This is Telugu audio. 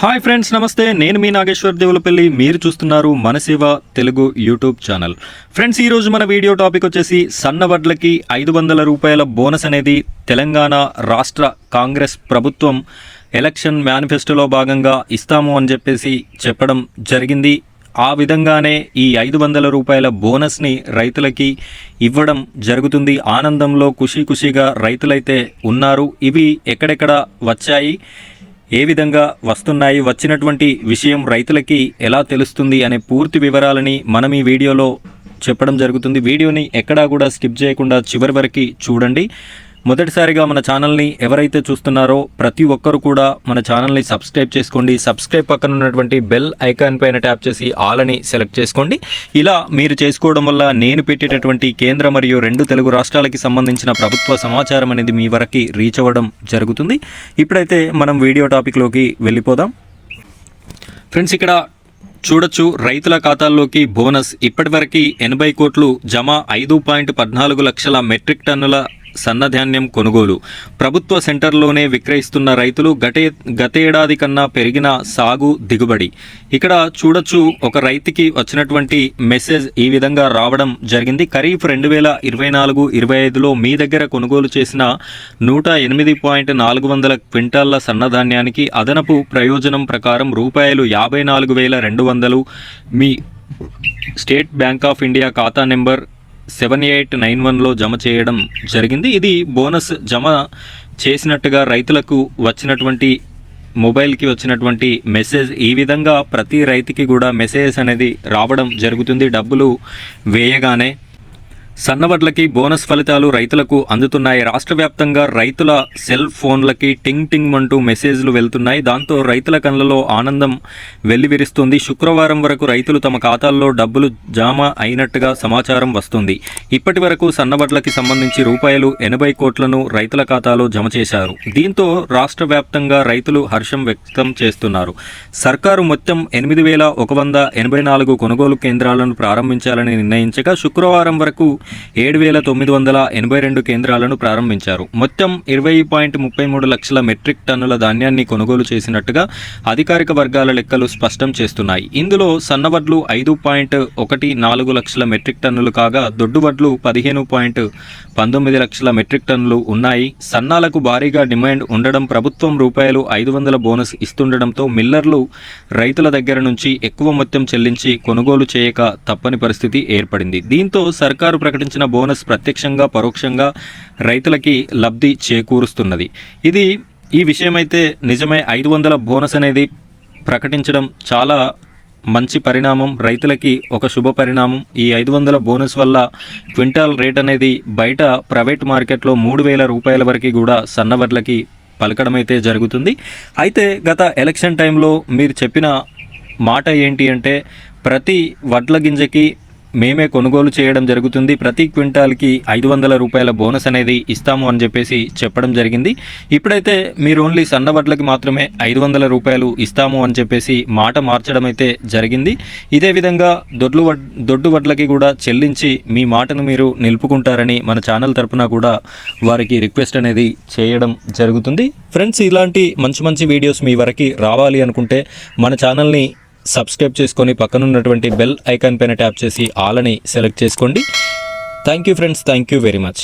హాయ్ ఫ్రెండ్స్, నమస్తే. నేను మీ నాగేశ్వర్ దేవులపల్లి. మీరు చూస్తున్నారు మన సేవ తెలుగు యూట్యూబ్ ఛానల్. ఫ్రెండ్స్, ఈరోజు మన వీడియో టాపిక్ వచ్చేసి సన్న వడ్లకి 500 రూపాయల బోనస్ అనేది తెలంగాణ రాష్ట్ర కాంగ్రెస్ ప్రభుత్వం ఎలక్షన్ మేనిఫెస్టోలో భాగంగా ఇస్తాము అని చెప్పడం జరిగింది. ఆ విధంగానే ఈ 500 రూపాయల బోనస్ని రైతులకి ఇవ్వడం జరుగుతుంది. ఆనందంలో ఖుషీగా రైతులైతే ఉన్నారు. ఇవి ఎక్కడెక్కడ వచ్చాయి, ఏ విధంగా వస్తున్నాయి, వచ్చినటువంటి విషయం రైతులకి ఎలా తెలుస్తుంది అనే పూర్తి వివరాలని మనం ఈ వీడియోలో చెప్పడం జరుగుతుంది. వీడియోని ఎక్కడా కూడా స్కిప్ చేయకుండా చివరి వరకు చూడండి. మొదటిసారిగా మన ఛానల్ని ఎవరైతే చూస్తున్నారో ప్రతి ఒక్కరు కూడా మన ఛానల్ని సబ్స్క్రైబ్ చేసుకోండి. సబ్స్క్రైబ్ పక్కన ఉన్నటువంటి బెల్ ఐకాన్ పైన ట్యాప్ చేసి ఆల్ అని సెలెక్ట్ చేసుకోండి. ఇలా మీరు చేసుకోవడం వల్ల నేను పెట్టేటటువంటి కేంద్ర మరియు 2 తెలుగు రాష్ట్రాలకి సంబంధించిన ప్రభుత్వ సమాచారం అనేది మీ వరకు రీచ్ అవ్వడం జరుగుతుంది. ఇప్పుడైతే మనం వీడియో టాపిక్లోకి వెళ్ళిపోదాం. ఫ్రెండ్స్, ఇక్కడ చూడొచ్చు, రైతుల ఖాతాల్లోకి బోనస్ ఇప్పటివరకు 80 కోట్లు జమ. 5.14 లక్షల మెట్రిక్ టన్నుల సన్నధాన్యం కొనుగోలు. ప్రభుత్వ సెంటర్లోనే విక్రయిస్తున్న రైతులు గతేడాది కన్నా పెరిగిన సాగు దిగుబడి. ఇక్కడ చూడొచ్చు, ఒక రైతుకి వచ్చినటువంటి మెసేజ్ ఈ విధంగా రావడం జరిగింది. ఖరీఫ్ 2024-25లో మీ దగ్గర కొనుగోలు చేసిన 108.400 క్వింటాళ్ల సన్నధాన్యానికి అదనపు ప్రయోజనం ప్రకారం రూపాయలు 54,200 మీ స్టేట్ బ్యాంక్ ఆఫ్ ఇండియా ఖాతా నెంబర్ 7891లో జమ చేయడం జరిగింది. ఇది బోనస్ జమ చేసినట్టుగా రైతులకు వచ్చినటువంటి మొబైల్కి వచ్చినటువంటి మెసేజ్. ఈ విధంగా ప్రతి రైతుకి కూడా మెసేజ్ అనేది రావడం జరుగుతుంది డబ్బులు వేయగానే. సన్నవడ్లకి బోనస్ ఫలితాలు రైతులకు అందుతున్నాయి. రాష్ట్ర వ్యాప్తంగా రైతుల సెల్ ఫోన్లకి టింగ్ టింగ్ అంటూ మెసేజ్లు వెళ్తున్నాయి. దాంతో రైతుల కళ్ళలో ఆనందం వెల్లివిరుస్తుంది. శుక్రవారం వరకు రైతులు తమ ఖాతాల్లో డబ్బులు జమ అయినట్టుగా సమాచారం వస్తుంది. ఇప్పటి వరకు సన్నవడ్లకి సంబంధించి రూపాయలు 80 కోట్లను రైతుల ఖాతాలో జమ చేశారు. దీంతో రాష్ట్ర వ్యాప్తంగా రైతులు హర్షం వ్యక్తం చేస్తున్నారు. సర్కారు మొత్తం 8,184 కొనుగోలు కేంద్రాలను ప్రారంభించాలని నిర్ణయించగా శుక్రవారం వరకు 7,982 కేంద్రాలను ప్రారంభించారు. మొత్తం 20.33 లక్షల మెట్రిక్ టన్నుల ధాన్యాన్ని కొనుగోలు చేసినట్టుగా అధికారిక వర్గాల లెక్కలు స్పష్టం చేస్తున్నాయి. ఇందులో సన్నవడ్లు 5.14 లక్షల మెట్రిక్ టన్నులు కాగా దొడ్డువడ్లు 15.19 లక్షల మెట్రిక్ టన్నులు ఉన్నాయి. సన్నాలకు భారీగా డిమాండ్ ఉండడం, ప్రభుత్వం రూపాయలు 500 బోనస్ ఇస్తుండడంతో మిల్లర్లు రైతుల దగ్గర నుంచి ఎక్కువ మొత్తం చెల్లించి కొనుగోలు చేయక తప్పని పరిస్థితి ఏర్పడింది. దీంతో సర్కారు ప్రకటించిన బోనస్ ప్రత్యక్షంగా పరోక్షంగా రైతులకి లబ్ధి చేకూరుస్తున్నది. ఈ విషయమైతే నిజమే. 500 బోనస్ అనేది ప్రకటించడం చాలా మంచి పరిణామం, రైతులకి ఒక శుభ పరిణామం. ఈ 500 బోనస్ వల్ల క్వింటాల్ రేట్ అనేది బయట ప్రైవేట్ మార్కెట్లో 3,000 రూపాయల వరకు కూడా సన్నవడ్లకి పలకడమైతే జరుగుతుంది. అయితే గత ఎలక్షన్ టైంలో మీరు చెప్పిన మాట ఏంటి అంటే, ప్రతి వడ్ల గింజకి మేమే కొనుగోలు చేయడం జరుగుతుంది, ప్రతి క్వింటాల్కి 500 రూపాయల బోనస్ అనేది ఇస్తాము అని చెప్పడం జరిగింది. ఇప్పుడైతే మీరు ఓన్లీ సన్నవడ్లకి మాత్రమే 500 రూపాయలు ఇస్తాము అని మాట మార్చడం అయితే జరిగింది. ఇదే విధంగా దొడ్డు వడ్లకి కూడా చెల్లించి మీ మాటను మీరు నిలుపుకుంటారని మన ఛానల్ తరపున కూడా వారికి రిక్వెస్ట్ అనేది చేయడం జరుగుతుంది. ఫ్రెండ్స్, ఇలాంటి మంచి వీడియోస్ మీ వరకు రావాలి అనుకుంటే మన ఛానల్ని సబ్స్క్రైబ్ చేసుకొని పక్కనున్నటువంటి బెల్ ఐకాన్ పైన ట్యాప్ చేసి ఆల్ అని సెలెక్ట్ చేసుకోండి. Thank you friends, thank you very much.